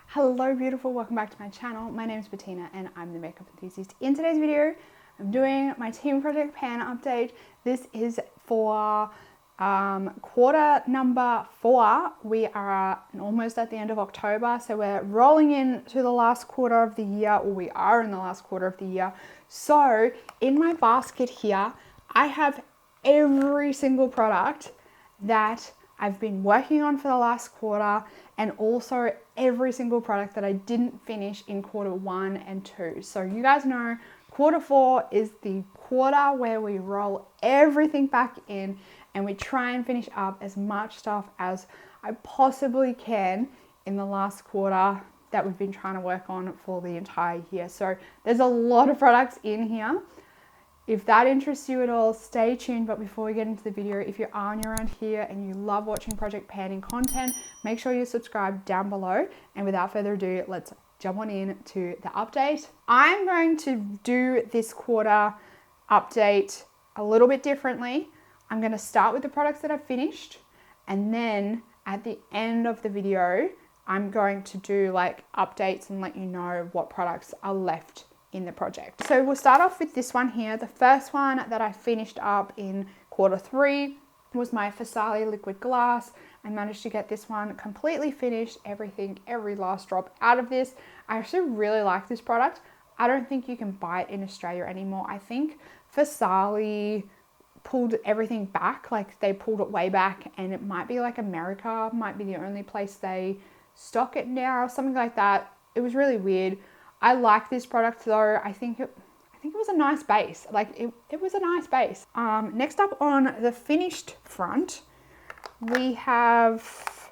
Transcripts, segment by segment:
Hello beautiful, welcome back to my channel. My name is Bettina and I'm the makeup enthusiast. In today's video, I'm doing my team project pan update. This is for quarter number 4. We are almost at the end of October, so we're rolling into the last quarter of the year, or we are in the last quarter of the year. So in my basket here, I have every single product that I've been working on for the last quarter, and also every single product that I didn't finish in quarter 1 and 2. So you guys know quarter 4 is the quarter where we roll everything back in and we try and finish up as much stuff as I possibly can in the last quarter that we've been trying to work on for the entire year. So there's a lot of products in here. If that interests you at all, stay tuned. But before we get into the video, if you're new around here and you love watching project panning content, make sure you subscribe down below. And without further ado, let's jump on in to the update. I'm going to do this quarter update a little bit differently. I'm going to start with the products that I've finished, and then at the end of the video, I'm going to do like updates and let you know what products are left in the project. So we'll start off with this one here. The first one that I finished up in quarter 3 was my Fasali liquid glass. I managed to get this one completely finished, every last drop out of this. I actually really like this product. I don't think you can buy it in Australia anymore. I think Fasali pulled everything back, like they pulled it way back, and it might be like America might be the only place they stock it now or something like that. It was really weird. I like this product though. I think it was a nice base. Like it was a nice base. Next up on the finished front, we have,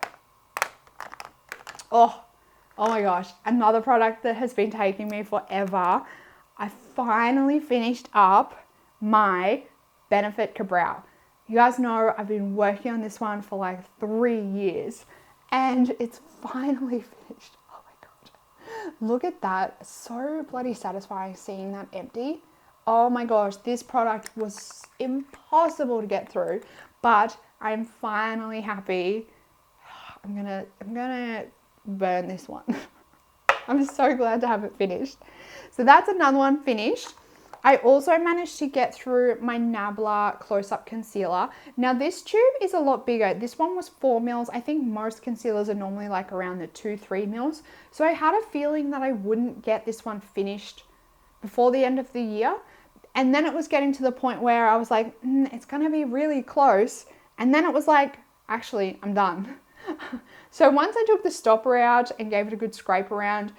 oh my gosh, another product that has been taking me forever. I finally finished up my Benefit Cabral. You guys know I've been working on this one for like 3 years and it's finally finished. Oh my god. Look at that. So bloody satisfying seeing that empty. Oh my gosh, this product was impossible to get through, but I'm finally happy. I'm gonna burn this one. I'm so glad to have it finished. So that's another one finished. I also managed to get through my Nabla close-up concealer. Now this tube is a lot bigger. This one was 4 mils. I think most concealers are normally like around the 2-3 mils. So I had a feeling that I wouldn't get this one finished before the end of the year. And then it was getting to the point where I was like, it's gonna be really close. And then it was like, actually, I'm done. So once I took the stopper out and gave it a good scrape around,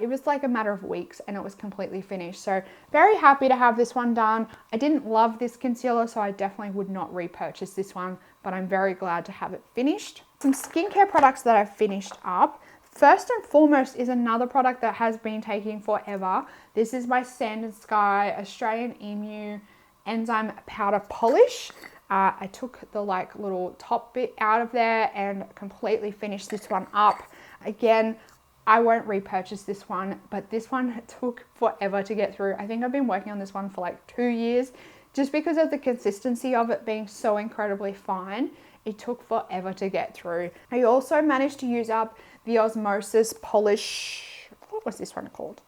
it was like a matter of weeks and it was completely finished. So very happy to have this one done. I didn't love this concealer, so I definitely would not repurchase this one, but I'm very glad to have it finished. Some skincare products that I've finished up. First and foremost is another product that has been taking forever. This is my Sand and Sky Australian Emu Enzyme Powder Polish. I took the like little top bit out of there and completely finished this one up. Again, I won't repurchase this one, but this one took forever to get through. I think I've been working on this one for like 2 years just because of the consistency of it being so incredibly fine. It took forever to get through. I also managed to use up the Osmosis Polish, what was this one called?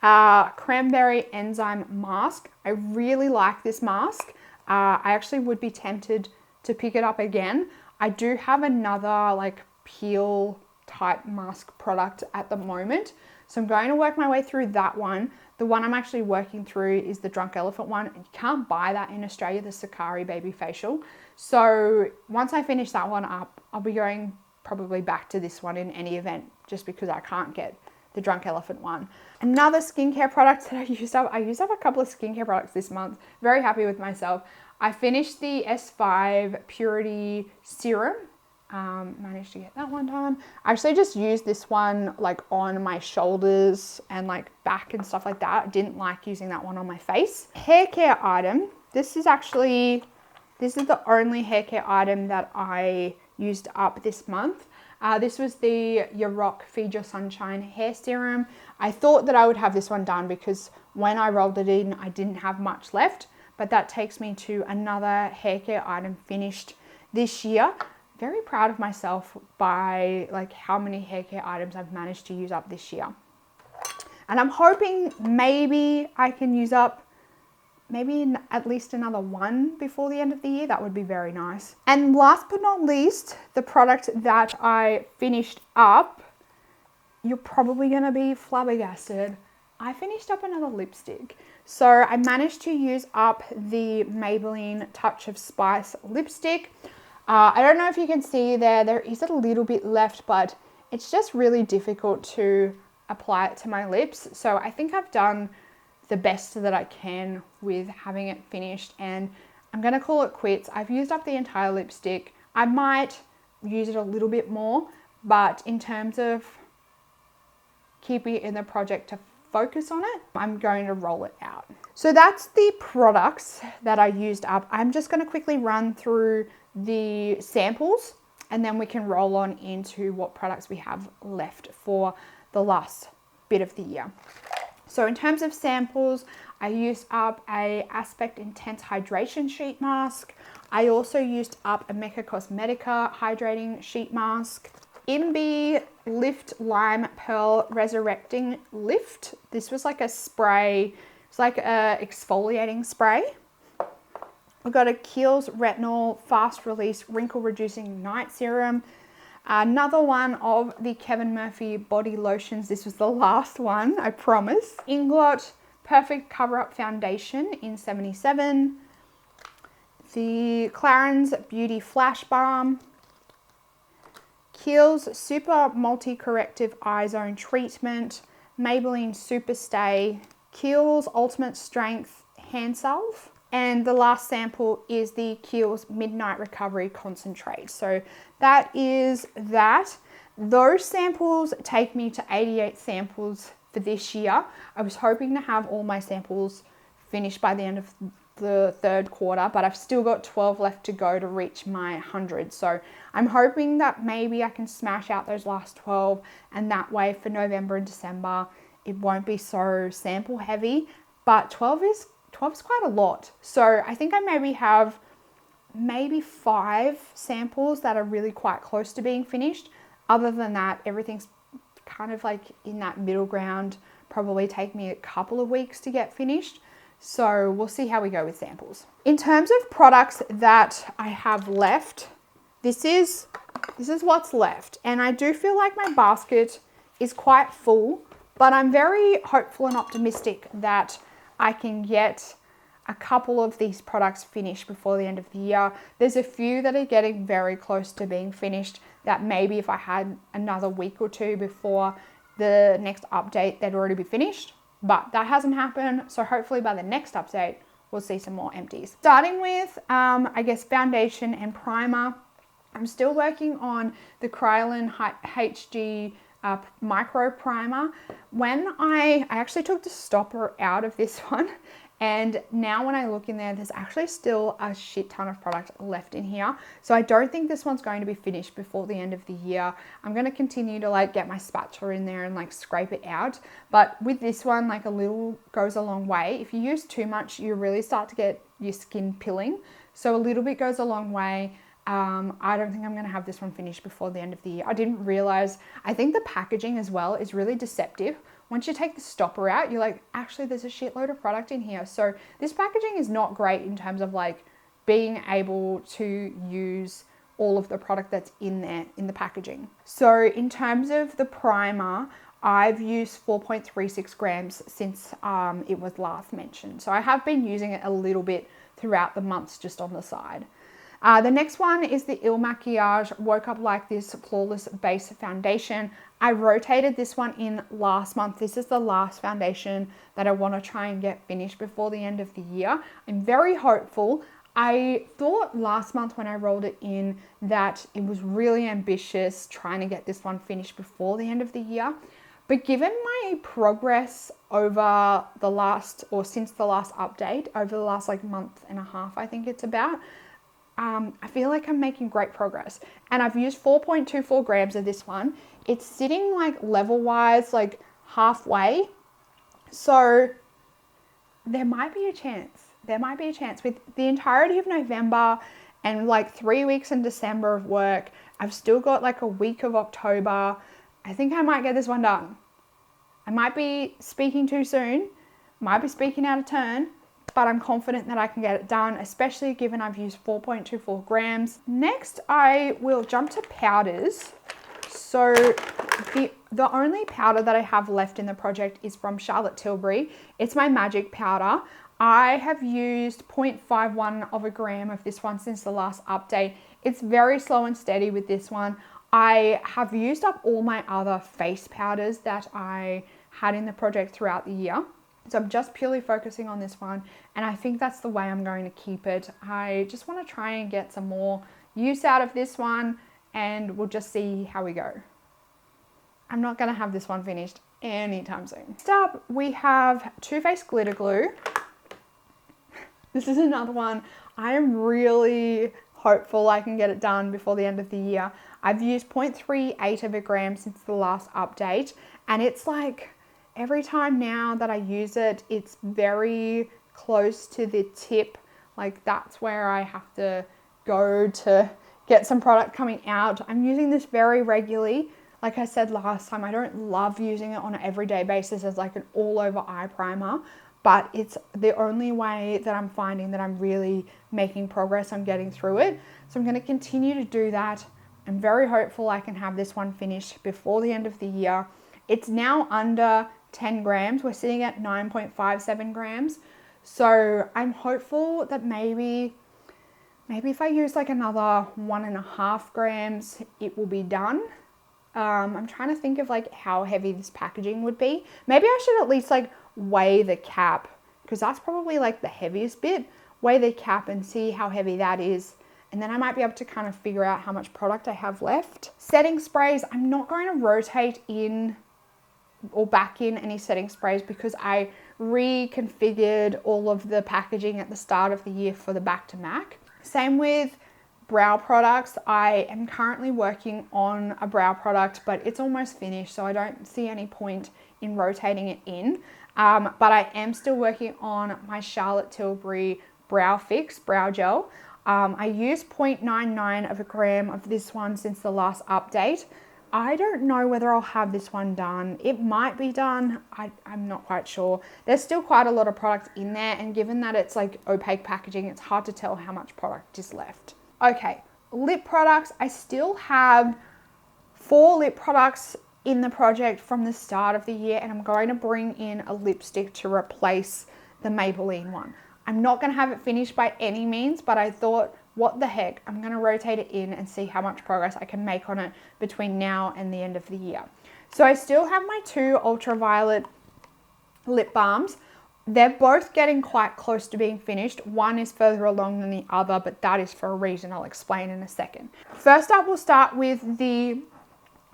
Cranberry Enzyme Mask. I really like this mask. I actually would be tempted to pick it up again. I do have another like peel type mask product at the moment, so I'm going to work my way through that one. The one I'm actually working through is the Drunk Elephant one. You can't buy that in Australia, the Sakari Baby Facial. So once I finish that one up, I'll be going probably back to this one in any event, just because I can't get the Drunk Elephant one. Another skincare product that I used up a couple of skincare products this month. Very happy with myself. I finished the S5 Purity Serum. Managed to get that one done. I actually just used this one like on my shoulders and like back and stuff like that. I didn't like using that one on my face. Hair care item. This is the only hair care item that I used up this month. This was the Yurok Feed Your Sunshine Hair Serum. I thought that I would have this one done because when I rolled it in, I didn't have much left, but that takes me to another hair care item finished this year. very proud of myself by like how many hair care items I've managed to use up this year. And I'm hoping maybe I can use up maybe at least another one before the end of the year. That would be very nice. And last but not least, the product that I finished up, you're probably gonna be flabbergasted. I finished up another lipstick. So I managed to use up the Maybelline Touch of Spice lipstick. I don't know if you can see there is a little bit left, but it's just really difficult to apply it to my lips. So I think I've done the best that I can with having it finished, and I'm gonna call it quits. I've used up the entire lipstick. I might use it a little bit more, but in terms of keeping it in the project to focus on it, I'm going to roll it out. So that's the products that I used up. I'm just going to quickly run through the samples and then we can roll on into what products we have left for the last bit of the year. So in terms of samples, I used up a Aspect Intense Hydration Sheet Mask. I also used up a Mecca Cosmetica Hydrating Sheet Mask. Imbi Lift Lime Pearl Resurrecting Lift. This was like a spray. It's like a exfoliating spray. We've got a Kiehl's Retinol Fast Release Wrinkle Reducing Night Serum. Another one of the Kevin Murphy Body Lotions. This was the last one, I promise. Inglot Perfect Cover Up Foundation in 77. The Clarins Beauty Flash Balm. Kiehl's Super Multi-Corrective Eye Zone Treatment. Maybelline Super Stay. Kiehl's Ultimate Strength Hand Salve. And the last sample is the Kiehl's Midnight Recovery Concentrate. So that is that. Those samples take me to 88 samples for this year. I was hoping to have all my samples finished by the end of the third quarter, but I've still got 12 left to go to reach my 100. So I'm hoping that maybe I can smash out those last 12, and that way for November and December, it won't be so sample heavy, but 12 is quite a lot. So I think I maybe have 5 samples that are really quite close to being finished. Other than that, everything's kind of like in that middle ground. Probably take me a couple of weeks to get finished. So we'll see how we go with samples. In terms of products that I have left, this is what's left. And I do feel like my basket is quite full, but I'm very hopeful and optimistic that I can get a couple of these products finished before the end of the year. There's a few that are getting very close to being finished that maybe if I had another week or two before the next update, they'd already be finished. But that hasn't happened, so hopefully by the next update, we'll see some more empties. Starting with, I guess, foundation and primer. I'm still working on the Kryolan HG Micro Primer. When I actually took the stopper out of this one, and now when I look in there, there's actually still a shit ton of product left in here. So I don't think this one's going to be finished before the end of the year. I'm going to continue to like get my spatula in there and like scrape it out. But with this one, like a little goes a long way. If you use too much, you really start to get your skin pilling. So a little bit goes a long way. I don't think I'm going to have this one finished before the end of the year. I didn't realize, I think the packaging as well is really deceptive. Once you take the stopper out, you're like, actually, there's a shitload of product in here. So this packaging is not great in terms of like being able to use all of the product that's in there in the packaging. So in terms of the primer, I've used 4.36 grams since it was last mentioned. So I have been using it a little bit throughout the months just on the side. The next one is the Il Makiage Woke Up Like This Flawless Base Foundation. I rotated this one in last month. This is the last foundation that I want to try and get finished before the end of the year. I'm very hopeful. I thought last month when I rolled it in that it was really ambitious trying to get this one finished before the end of the year. But given my progress over the last, or since the last update, over the last like month and a half, I think it's about, I feel like I'm making great progress. And I've used 4.24 grams of this one. It's sitting like level wise, like halfway. So there might be a chance. There might be a chance with the entirety of November and like 3 weeks in December of work. I've still got like a week of October. I think I might get this one done. I might be speaking too soon, might be speaking out of turn, but I'm confident that I can get it done, especially given I've used 4.24 grams. Next, I will jump to powders. So the only powder that I have left in the project is from Charlotte Tilbury. It's my magic powder. I have used 0.51 of a gram of this one since the last update. It's very slow and steady with this one. I have used up all my other face powders that I had in the project throughout the year. So I'm just purely focusing on this one, and I think that's the way I'm going to keep it. I just want to try and get some more use out of this one, and we'll just see how we go. I'm not going to have this one finished anytime soon. Next up, we have Too Faced Glitter Glue. This is another one. I am really hopeful I can get it done before the end of the year. I've used 0.38 of a gram since the last update, and it's like every time now that I use it, it's very close to the tip. Like that's where I have to go to get some product coming out. I'm using this very regularly. Like I said last time, I don't love using it on an everyday basis as like an all over eye primer, but it's the only way that I'm finding that I'm really making progress on getting through it. So I'm going to continue to do that. I'm very hopeful I can have this one finished before the end of the year. It's now under 10 grams. We're sitting at 9.57 grams. So I'm hopeful that maybe if I use like another 1.5 grams, it will be done. I'm trying to think of like how heavy this packaging would be. Maybe I should at least like weigh the cap, because that's probably like the heaviest bit. Weigh the cap and see how heavy that is. And then I might be able to kind of figure out how much product I have left. Setting sprays, I'm not going to rotate in or back in any setting sprays because I reconfigured all of the packaging at the start of the year for the back to MAC. Same with brow products. I am currently working on a brow product, but it's almost finished, so I don't see any point in rotating it in. But I am still working on my Charlotte Tilbury Brow Fix Brow Gel. I used 0.99 of a gram of this one since the last update. I don't know whether I'll have this one done. It might be done. I'm not quite sure. There's still quite a lot of product in there, and given that it's like opaque packaging, it's hard to tell how much product is left. Okay, lip products. I still have 4 lip products in the project from the start of the year, and I'm going to bring in a lipstick to replace the Maybelline one. I'm not going to have it finished by any means, but I thought, what the heck, I'm going to rotate it in and see how much progress I can make on it between now and the end of the year. So I still have my 2 ultraviolet lip balms. They're both getting quite close to being finished. One is further along than the other, but that is for a reason I'll explain in a second. First up, we'll start with the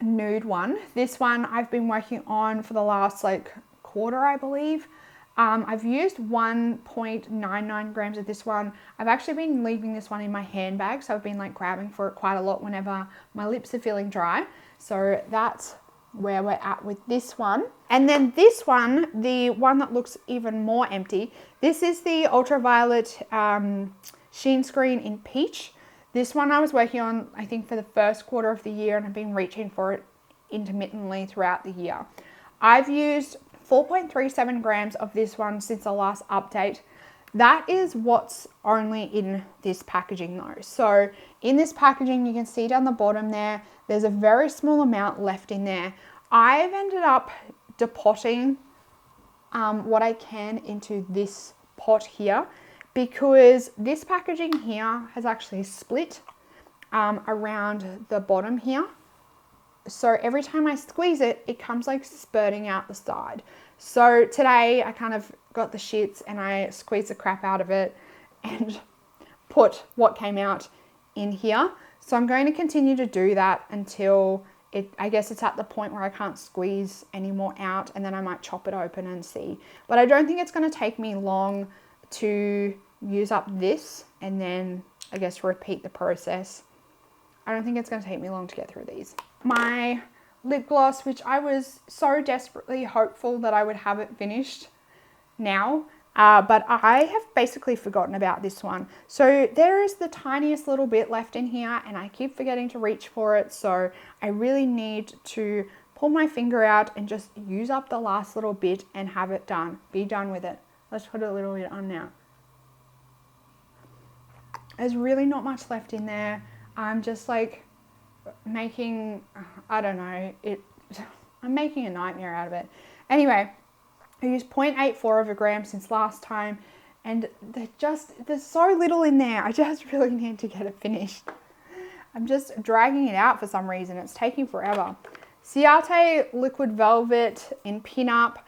nude one. This one I've been working on for the last like quarter, I believe. I've used 1.99 grams of this one. I've actually been leaving this one in my handbag, so I've been like grabbing for it quite a lot whenever my lips are feeling dry. So that's where we're at with this one. And then this one, the one that looks even more empty, this is the ultraviolet sheen screen in peach. This one I was working on, I think, for the first quarter of the year, and I've been reaching for it intermittently throughout the year. I've used 4.37 grams of this one since the last update. That is what's only in this packaging though. So in this packaging, you can see down the bottom there, there's a very small amount left in there. I've ended up depotting what I can into this pot here, because this packaging here has actually split around the bottom here. So every time I squeeze it, it comes like spurting out the side. So today I kind of got the shits and I squeezed the crap out of it and put what came out in here. So I'm going to continue to do that until I guess it's at the point where I can't squeeze any more out, and then I might chop it open and see. But I don't think it's going to take me long to use up this and then I guess repeat the process. I don't think it's going to take me long to get through these. My lip gloss, which I was so desperately hopeful that I would have it finished now. but I have basically forgotten about this one. So there is the tiniest little bit left in here and I keep forgetting to reach for it. So I really need to pull my finger out and just use up the last little bit and have it done. Be done with it. Let's put a little bit on now. There's really not much left in there. I'm just like making, I don't know, I'm making a nightmare out of it. Anyway, I used 0.84 of a gram since last time, and there's so little in there. I just really need to get it finished. I'm just dragging it out for some reason. It's taking forever. Ciate Liquid Velvet in Pin Up.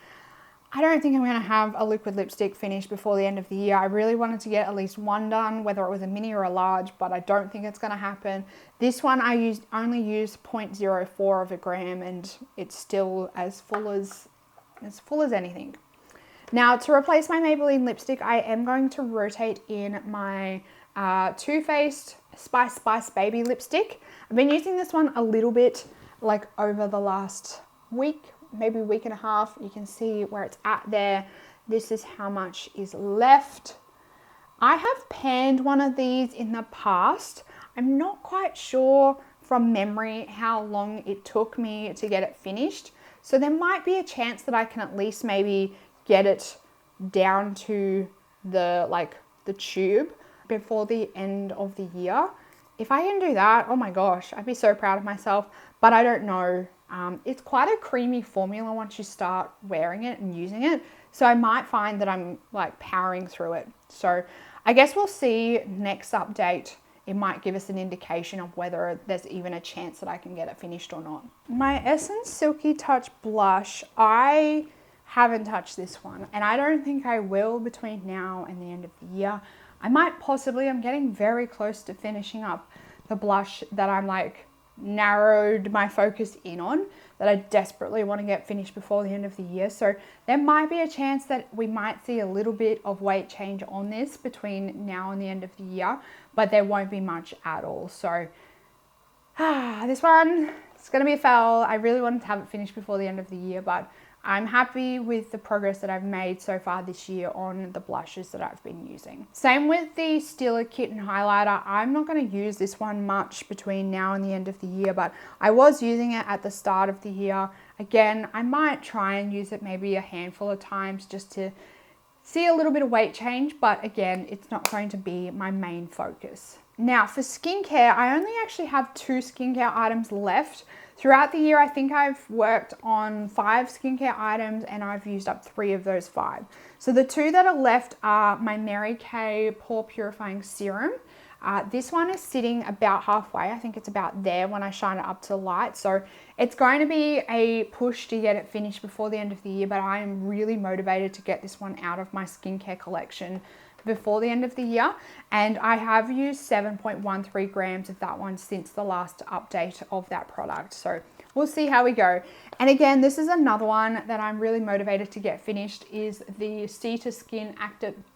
I don't think I'm going to have a liquid lipstick finished before the end of the year. I really wanted to get at least one done, whether it was a mini or a large, but I don't think it's going to happen. This one I only used 0.04 of a gram, and it's still as full as anything. Now, to replace my Maybelline lipstick, I am going to rotate in my Too Faced Spice Baby lipstick. I've been using this one a little bit like over the last week, maybe week and a half. You can see where it's at there. This is how much is left. I have panned one of these in the past. I'm not quite sure from memory how long it took me to get it finished. So there might be a chance that I can at least maybe get it down to the tube before the end of the year. If I can do that, oh my gosh, I'd be so proud of myself, but I don't know. It's quite a creamy formula once you start wearing it and using it. So I might find that I'm like powering through it. So I guess we'll see next update. It might give us an indication of whether there's even a chance that I can get it finished or not. My Essence Silky Touch blush, I haven't touched this one, and I don't think I will between now and the end of the year. I might possibly, I'm getting very close to finishing up the blush that I'm like narrowed my focus in on, that I desperately want to get finished before the end of the year. So there might be a chance that we might see a little bit of weight change on this between now and the end of the year, but there won't be much at all. So this one, it's going to be a fail. I really wanted to have it finished before the end of the year, but I'm happy with the progress that I've made so far this year on the blushes that I've been using. Same with the Stila Kitten Highlighter. I'm not going to use this one much between now and the end of the year, but I was using it at the start of the year. Again, I might try and use it maybe a handful of times just to see a little bit of weight change, but again, it's not going to be my main focus. Now for skincare, I only actually have 2 skincare items left. Throughout the year, I think I've worked on 5 skincare items and I've used up 3 of those 5. So the 2 that are left are my Mary Kay Pore Purifying Serum. This one is sitting about halfway. I think it's about there when I shine it up to the light. So it's going to be a push to get it finished before the end of the year, but I am really motivated to get this one out of my skincare collection before the end of the year. And I have used 7.13 grams of that one since the last update of that product. So we'll see how we go. And again, this is another one that I'm really motivated to get finished, is the Sea to Skin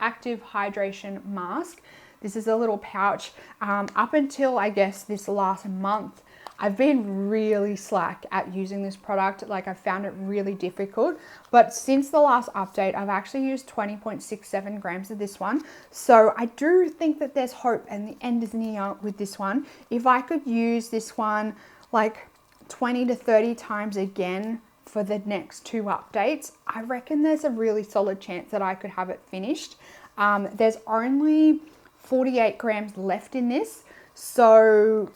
Active Hydration Mask. This is a little pouch. Up until I guess this last month, I've been really slack at using this product. Like, I've found it really difficult, but since the last update, I've actually used 20.67 grams of this one. So I do think that there's hope and the end is near with this one. If I could use this one like 20 to 30 times again for the next 2 updates, I reckon there's a really solid chance that I could have it finished. There's only 48 grams left in this, so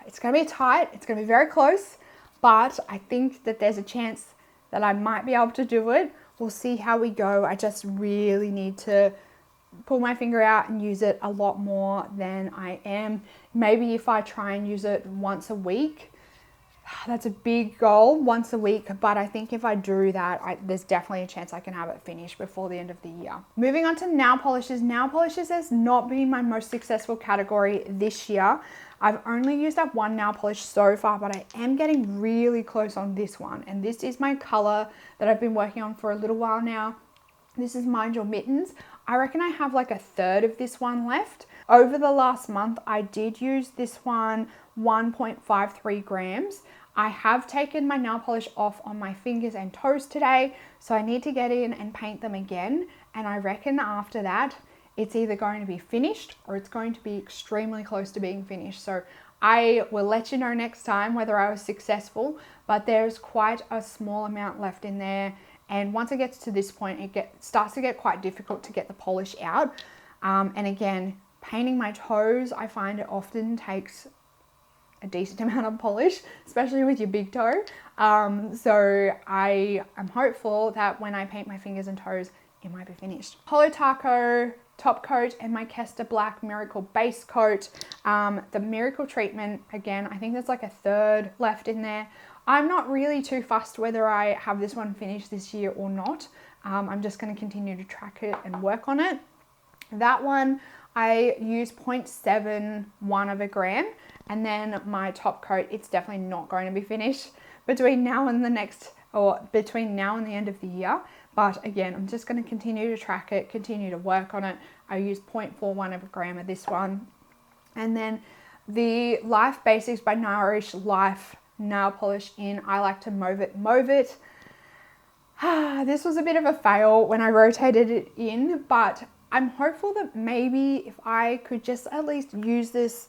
it's going to be tight. It's going to be very close, but I think that there's a chance that I might be able to do it. We'll see how we go. I just really need to pull my finger out and use it a lot more than I am. Maybe if I try and use it once a week, that's a big goal, once a week, but I think if I do that, there's definitely a chance I can have it finished before the end of the year. Moving on to nail polishes. Nail polishes has not been my most successful category this year. I've only used up 1 nail polish so far, but I am getting really close on this one. And this is my color that I've been working on for a little while now. This is Mind Your Mittens. I reckon I have like a third of this one left. Over the last month, I did use this one 1.53 grams. I have taken my nail polish off on my fingers and toes today, so I need to get in and paint them again. And I reckon after that, it's either going to be finished or it's going to be extremely close to being finished. So I will let you know next time whether I was successful, but there's quite a small amount left in there. And once it gets to this point, it starts to get quite difficult to get the polish out. And again, painting my toes, I find it often takes a decent amount of polish, especially with your big toe. So I am hopeful that when I paint my fingers and toes, it might be finished. Holo Taco top coat and my Kester Black Miracle base coat. The Miracle treatment, again, I think there's like a third left in there. I'm not really too fussed whether I have this one finished this year or not. I'm just going to continue to track it and work on it. That one, I use 0.71 of a gram, and then my top coat, it's definitely not going to be finished between now and between now and the end of the year. But again, I'm just going to continue to track it, continue to work on it. I use 0.41 of a gram of this one. And then the Life Basics by Nourish Life nail polish in I Like to Mauve It. This was a bit of a fail when I rotated it in, but I'm hopeful that maybe if I could just at least use this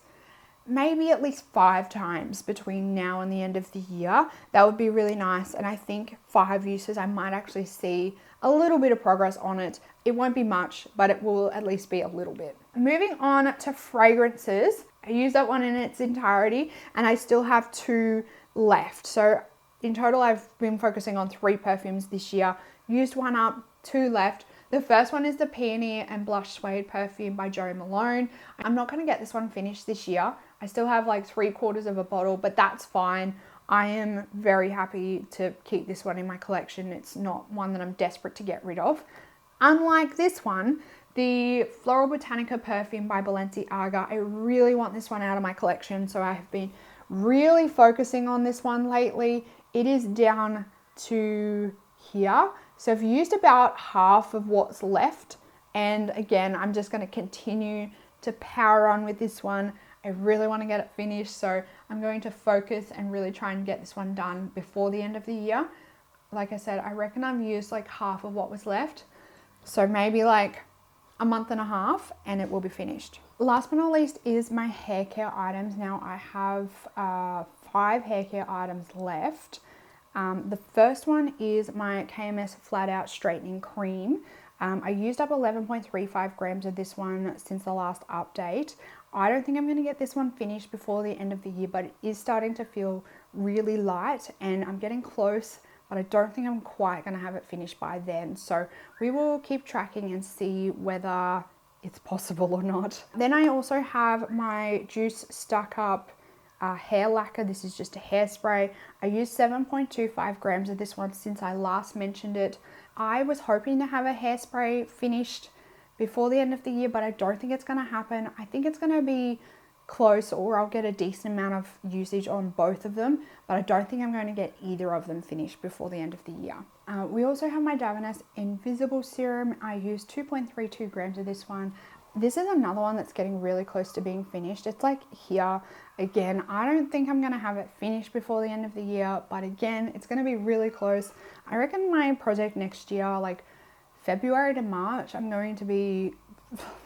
maybe at least 5 times between now and the end of the year, that would be really nice. And I think 5 uses, I might actually see a little bit of progress on it. It won't be much, but it will at least be a little bit. Moving on to fragrances, I used that one in its entirety and I still have 2 left. So in total, I've been focusing on 3 perfumes this year, used 1 up, 2 left. The first one is the Peony and Blush Suede perfume by Jo Malone. I'm not going to get this one finished this year. I still have like 3/4 of a bottle, but that's fine. I am very happy to keep this one in my collection. It's not one that I'm desperate to get rid of. Unlike this one, the Floral Botanica perfume by Balenciaga, I really want this one out of my collection, so I have been really focusing on this one lately. It is down to here. So I've used about half of what's left. And again, I'm just going to continue to power on with this one. I really want to get it finished. So I'm going to focus and really try and get this one done before the end of the year. Like I said, I reckon I've used like half of what was left. So maybe like a month and a half and it will be finished. Last but not least is my hair care items. Now I have 5 hair care items left. The first one is my KMS Flat Out Straightening Cream. I used up 11.35 grams of this one since the last update. I don't think I'm going to get this one finished before the end of the year, but it is starting to feel really light and I'm getting close, but I don't think I'm quite going to have it finished by then. So we will keep tracking and see whether it's possible or not. Then I also have my Juice Stuck Up hair lacquer. This is just a hairspray. I used 7.25 grams of this one since I last mentioned it. I was hoping to have a hairspray finished before the end of the year, but I don't think it's going to happen. I think it's going to be close, or I'll get a decent amount of usage on both of them, but I don't think I'm going to get either of them finished before the end of the year. We also have my Davines Invisible Serum. I used 2.32 grams of this one. This is another one that's getting really close to being finished. It's like here. Again, I don't think I'm going to have it finished before the end of the year, but again, it's going to be really close. I reckon my project next year, like February to March, I'm going to be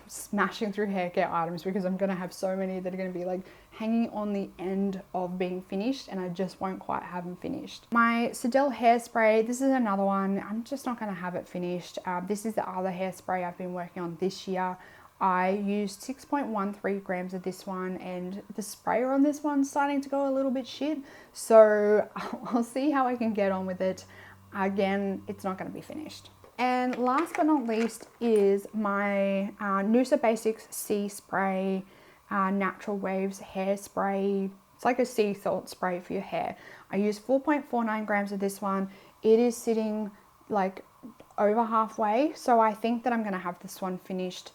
smashing through hair care items because I'm going to have so many that are going to be like hanging on the end of being finished and I just won't quite have them finished. My Sidel hairspray, this is another one. I'm just not going to have it finished. This is the other hairspray I've been working on this year. I used 6.13 grams of this one and the sprayer on this one's starting to go a little bit shit. So I'll see how I can get on with it. Again, it's not going to be finished. And last but not least is my Noosa Basics Sea Spray Natural Waves Hairspray. It's like a sea salt spray for your hair. I used 4.49 grams of this one. It is sitting like over halfway. So I think that I'm going to have this one finished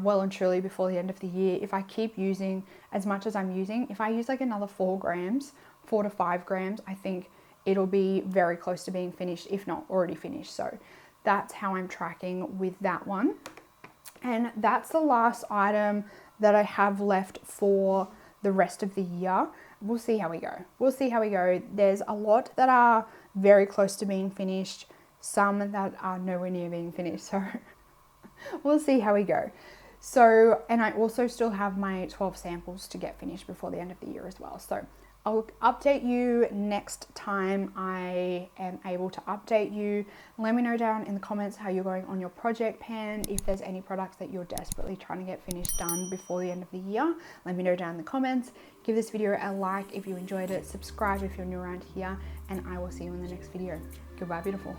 well and truly before the end of the year. If I keep using as much as I'm using, if I use like another 4 to 5 grams, I think it'll be very close to being finished, if not already finished. So that's how I'm tracking with that one. And that's the last item that I have left for the rest of the year. we'll see how we go. We'll see how we go. There's a lot that are very close to being finished, some that are nowhere near being finished. So we'll see how we go. So, and I also still have my 12 samples to get finished before the end of the year as well. So I'll update you next time I am able to update you. Let me know down in the comments how you're going on your project pan. If there's any products that you're desperately trying to get finished done before the end of the year, let me know down in the comments. Give this video a like if you enjoyed it. Subscribe if you're new around here, and I will see you in the next video. Goodbye, beautiful.